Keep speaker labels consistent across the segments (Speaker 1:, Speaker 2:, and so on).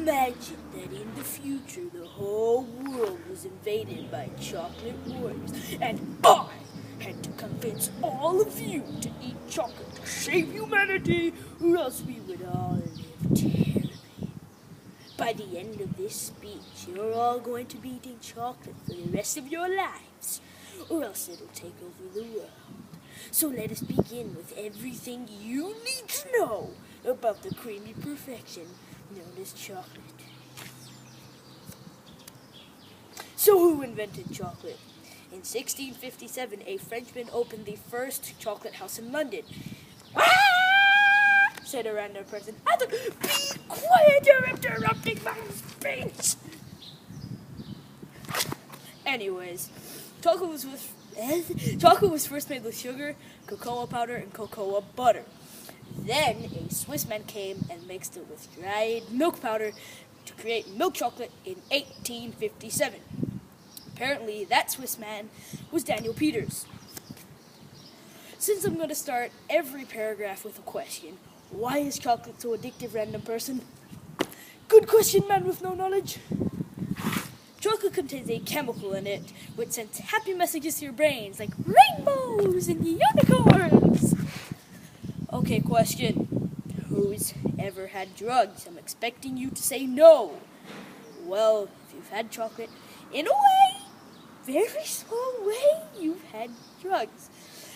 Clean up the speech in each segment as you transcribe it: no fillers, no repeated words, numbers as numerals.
Speaker 1: Imagine that in the future the whole world was invaded by chocolate warriors, and I had to convince all of you to eat chocolate to save humanity, or else we would all live terribly. By the end of this speech, you're all going to be eating chocolate for the rest of your lives, or else it'll take over the world. So let us begin with everything you need to know about the creamy perfection known as chocolate. So who invented chocolate? In 1657, a Frenchman opened the first chocolate house in London. "Ah!" said a random person. "Be quiet, you're interrupting my speech!" Anyways, chocolate was first made with sugar, cocoa powder, and cocoa butter. Then a Swiss man came and mixed it with dried milk powder to create milk chocolate in 1857. Apparently, that Swiss man was Daniel Peters. Since I'm going to start every paragraph with a question, why is chocolate so addictive, random person? Good question, man with no knowledge. Chocolate contains a chemical in it which sends happy messages to your brains like rainbows and unicorns. Okay, question. Who's ever had drugs? I'm expecting you to say no. Well, if you've had chocolate, in a way, very small way, you've had drugs.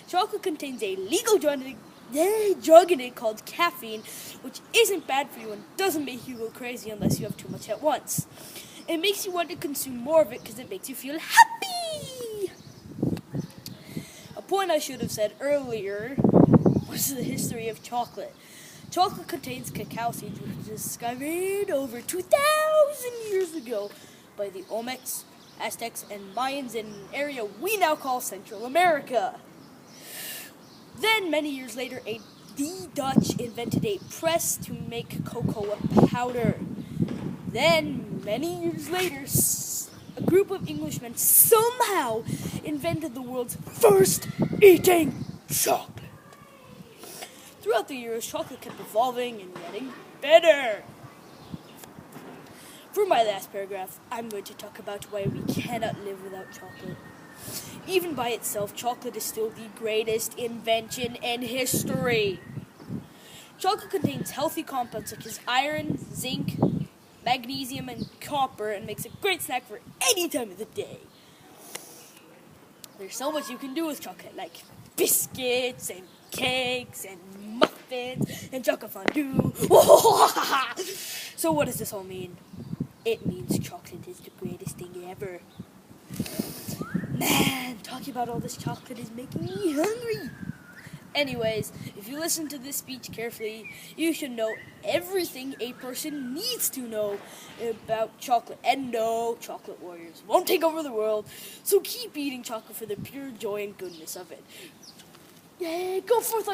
Speaker 1: Chocolate contains a legal drug in it called caffeine, which isn't bad for you and doesn't make you go crazy unless you have too much at once. It makes you want to consume more of it because it makes you feel happy. A point I should have said earlier was the history of chocolate. Chocolate contains cacao seeds, which was discovered over 2,000 years ago by the Olmecs, Aztecs, and Mayans in an area we now call Central America. Then, many years later, the Dutch invented a press to make cocoa powder. Then, many years later, a group of Englishmen somehow invented the world's first eating chocolate. Throughout the years, chocolate kept evolving and getting better. For my last paragraph, I'm going to talk about why we cannot live without chocolate. Even by itself, chocolate is still the greatest invention in history. Chocolate contains healthy compounds such as iron, zinc, magnesium, and copper, and makes a great snack for any time of the day. There's so much you can do with chocolate, like biscuits and cakes and muffins and chocolate fondue. So what does this all mean? It means chocolate is the greatest thing ever. Man, talking about all this chocolate is making me hungry. Anyways, if you listen to this speech carefully, you should know everything a person needs to know about chocolate. And no, chocolate warriors won't take over the world, so keep eating chocolate for the pure joy and goodness of it. Yay, go forth!